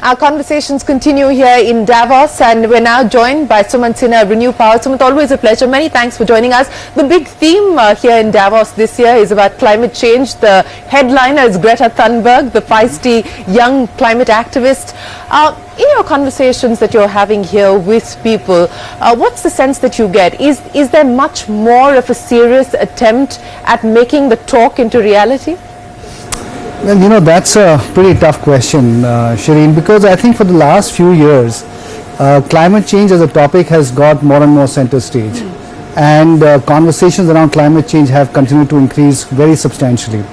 Our conversations continue here in Davos, and we're now joined by Sumant Sinha, Renew Power. Sumant, always a pleasure. Many thanks for joining us. The big theme here in Davos this year is about climate change. The headliner is Greta Thunberg, the feisty young climate activist. In your conversations that you're having here with people, what's the sense that you get? Is there much more of a serious attempt at making the talk into reality? Well, you know, that's a pretty tough question, Shireen, because I think for the last few years, climate change as a topic has got more and more center stage. And conversations around climate change have continued to increase very substantially.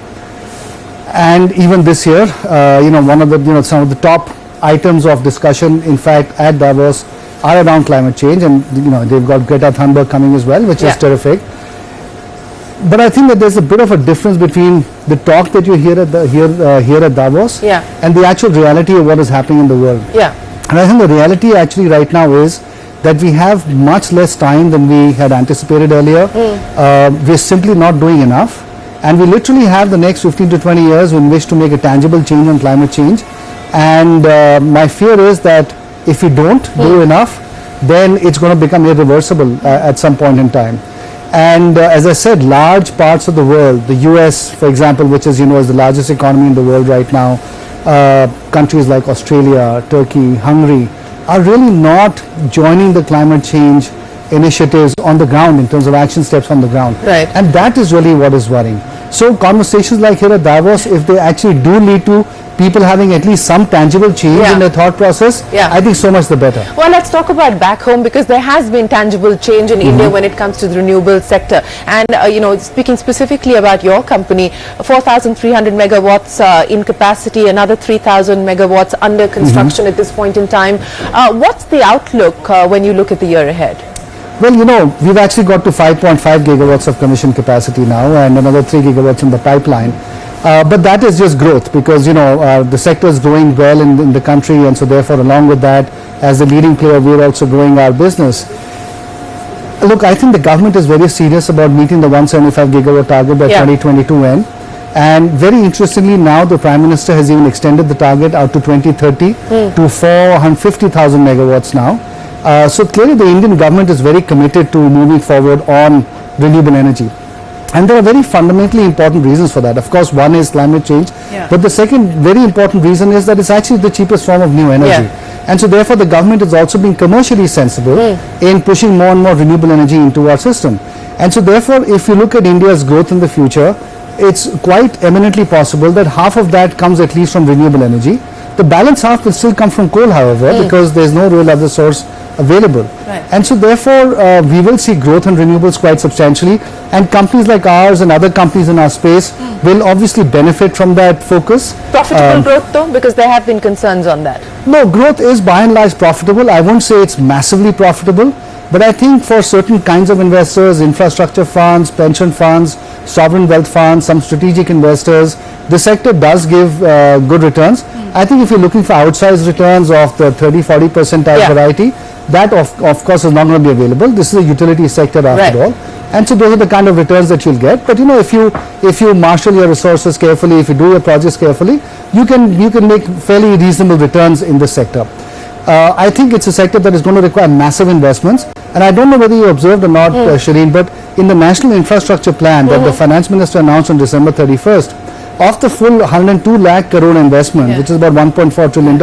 And even this year, one of the, some of the top items of discussion, in fact, at Davos are around climate change. And, they've got Greta Thunberg coming as well, which is terrific. But I think that there's a bit of a difference between the talk that you hear at here at Davos and the actual reality of what is happening in the world. And I think the reality actually right now is that we have much less time than we had anticipated earlier. We're simply not doing enough, and we literally have the next 15 to 20 years in which to make a tangible change on climate change. And my fear is that if we don't do enough, then it's going to become irreversible at some point in time. And as I said, large parts of the world, the US, for example, which as you know is the largest economy in the world right now, countries like Australia, Turkey, Hungary, are really not joining the climate change initiatives on the ground in terms of action steps on the ground. And that is really what is worrying. So conversations like here at Davos, if they actually do lead to people having at least some tangible change in their thought process, I think so much the better. Well, let's talk about back home, because there has been tangible change in India when it comes to the renewable sector. And, speaking specifically about your company, 4,300 megawatts in capacity, another 3,000 megawatts under construction at this point in time. What's the outlook when you look at the year ahead? Well, we've actually got to 5.5 gigawatts of commissioned capacity now, and another 3 gigawatts in the pipeline. But that is just growth, because the sector is growing well in the country, and so therefore along with that, as the leading player, we're also growing our business. Look, I think the government is very serious about meeting the 175 gigawatt target by 2022 end. And very interestingly, now the Prime Minister has even extended the target out to 2030 to 450,000 megawatts now. So clearly the Indian government is very committed to moving forward on renewable energy. And there are very fundamentally important reasons for that. Of course, one is climate change, but the second very important reason is that it's actually the cheapest form of new energy. And so therefore the government is also being commercially sensible in pushing more and more renewable energy into our system. And so therefore, if you look at India's growth in the future, it's quite eminently possible that half of that comes at least from renewable energy. The balance half will still come from coal, however, because there's no real other source available. And so therefore we will see growth in renewables quite substantially, and companies like ours and other companies in our space will obviously benefit from that focus. Profitable growth though, because there have been concerns on that. No, growth is by and large profitable. I won't say it's massively profitable, but I think for certain kinds of investors, infrastructure funds, pension funds, sovereign wealth funds, some strategic investors, the sector does give good returns. I think if you're looking for outsized returns of the 30-40% type variety, that of course is not going to be available. This is a utility sector after all, and so those are the kind of returns that you'll get. But if you marshal your resources carefully, if you do your projects carefully, you can make fairly reasonable returns in this sector. I think it's a sector that is going to require massive investments, and I don't know whether you observed or not, Shireen, but in the National Infrastructure Plan that the Finance Minister announced on December 31st, of the full 102 lakh crore investment, which is about $1.4 trillion,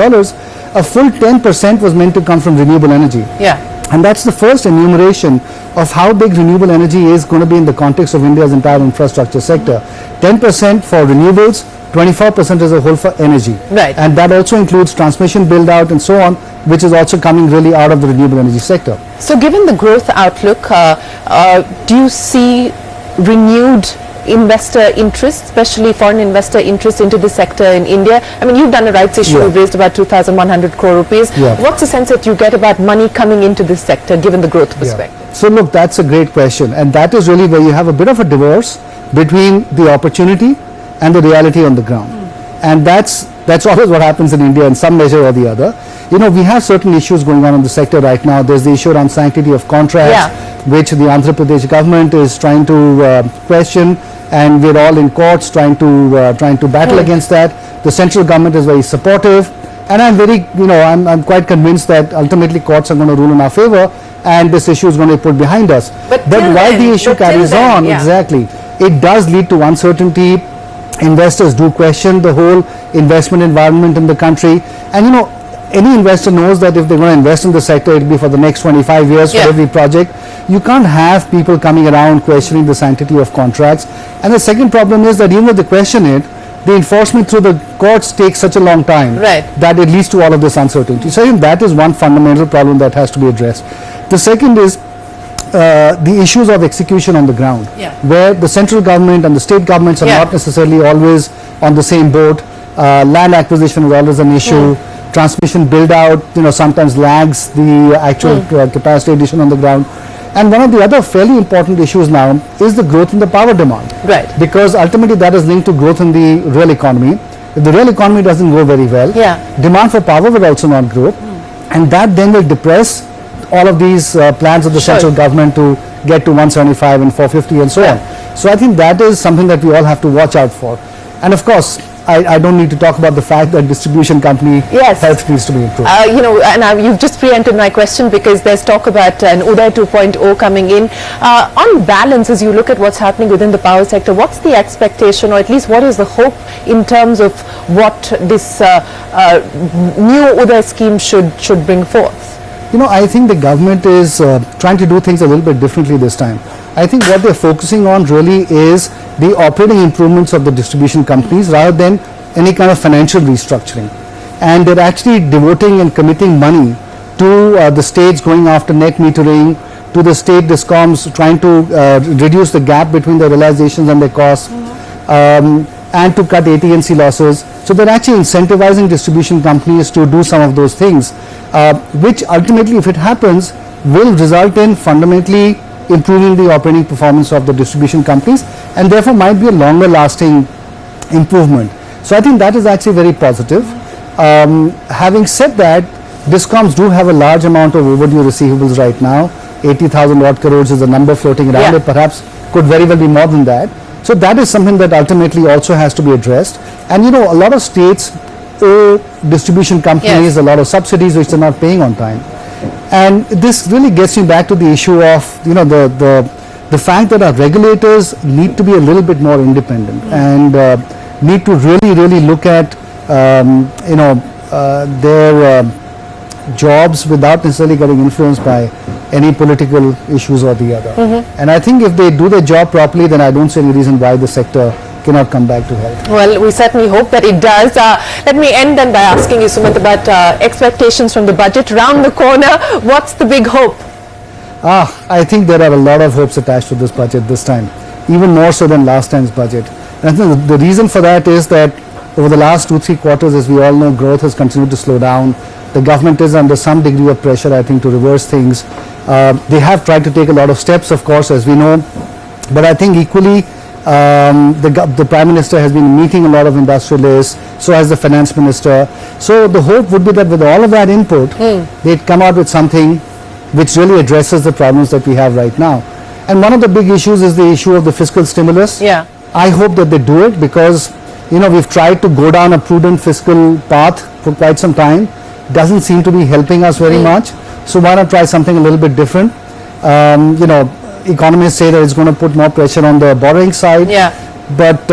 a full 10% was meant to come from renewable energy. And that's the first enumeration of how big renewable energy is going to be in the context of India's entire infrastructure sector. 10% for renewables, 24% as a whole for energy. And that also includes transmission build out and so on, which is also coming really out of the renewable energy sector. So given the growth outlook, do you see renewed investor interest, especially foreign investor interest into the sector in India? I mean, you've done a rights issue, you've raised about 2,100 crore rupees. What's the sense that you get about money coming into this sector given the growth perspective? So look, that's a great question, and that is really where you have a bit of a divorce between the opportunity and the reality on the ground. And that's always what happens in India in some measure or the other. We have certain issues going on in the sector right now. There's the issue around sanctity of contracts, which the Andhra Pradesh government is trying to question, and we're all in courts trying to battle against that. The central government is very supportive. And I'm very, I'm quite convinced that ultimately courts are going to rule in our favor, and this issue is going to be put behind us. But while the issue carries on, yeah. exactly, it does lead to uncertainty. Investors do question the whole investment environment in the country, and any investor knows that if they're going to invest in the sector, it'll be for the next 25 years for every project. You can't have people coming around questioning the sanctity of contracts. And the second problem is that even if they question it, the enforcement through the courts takes such a long time that it leads to all of this uncertainty. So I think that is one fundamental problem that has to be addressed. The second is the issues of execution on the ground, where the central government and the state governments are not necessarily always on the same boat. Land acquisition is always an issue. Transmission build out, sometimes lags the actual capacity addition on the ground. And one of the other fairly important issues now is the growth in the power demand. Right. Because ultimately that is linked to growth in the real economy. If the real economy doesn't grow very well, demand for power will also not grow. And that then will depress all of these plans of the central government to get to 175 and 450 and so on. So I think that is something that we all have to watch out for. And of course, I don't need to talk about the fact that distribution company health needs to be improved. You've just preempted my question, because there's talk about an Uday 2.0 coming in. On balance, as you look at what's happening within the power sector, what's the expectation, or at least what is the hope in terms of what this new Uday scheme should bring forth? I think the government is trying to do things a little bit differently this time. I think what they're focusing on really is the operating improvements of the distribution companies rather than any kind of financial restructuring. And they're actually devoting and committing money to the states going after net metering, to the state discoms trying to reduce the gap between their realizations and their costs, and to cut AT&C losses. So they're actually incentivizing distribution companies to do some of those things, which ultimately, if it happens, will result in fundamentally improving the operating performance of the distribution companies, and therefore might be a longer lasting improvement. So I think that is actually very positive. Having said that, discoms do have a large amount of overdue receivables right now. 80,000 odd crores is the number floating around. It perhaps could very well be more than that. So that is something that ultimately also has to be addressed. And a lot of states owe distribution companies a lot of subsidies which they're not paying on time. And this really gets me back to the issue of the fact that our regulators need to be a little bit more independent and need to really look at their jobs without necessarily getting influenced by any political issues or the other. And I think if they do their job properly, then I don't see any reason why the sector cannot come back to health. Well, we certainly hope that it does. Let me end then by asking you, Sumant, about expectations from the budget round the corner. What's the big hope? I think there are a lot of hopes attached to this budget this time, even more so than last time's budget. And I think the reason for that is that over the last 2-3 quarters, as we all know, growth has continued to slow down. The government is under some degree of pressure, I think, to reverse things. They have tried to take a lot of steps, of course, as we know, but I think equally the Prime Minister has been meeting a lot of industrialists, so has the Finance Minister. So the hope would be that with all of that input, they'd come out with something which really addresses the problems that we have right now. And one of the big issues is the issue of the fiscal stimulus. I hope that they do it, because we've tried to go down a prudent fiscal path for quite some time. Doesn't seem to be helping us very much. So why not try something a little bit different? Economists say that it's going to put more pressure on the borrowing side. But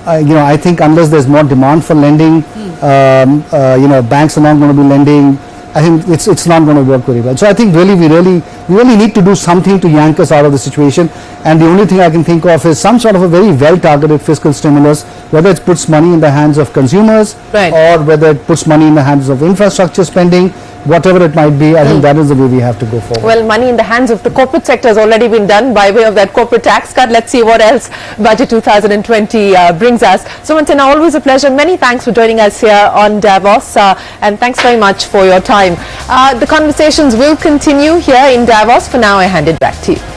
I think unless there's more demand for lending, banks are not going to be lending. I think it's not going to work very well. So I think we really need to do something to yank us out of the situation. And the only thing I can think of is some sort of a very well-targeted fiscal stimulus, whether it puts money in the hands of consumers or whether it puts money in the hands of infrastructure spending, whatever it might be. I think that is the way we have to go forward. Well, money in the hands of the corporate sector has already been done by way of that corporate tax cut. Let's see what else Budget 2020 brings us. Sumant Sinha, always a pleasure. Many thanks for joining us here on Davos, and thanks very much for your time. The conversations will continue here in Davos. For now, I hand it back to you.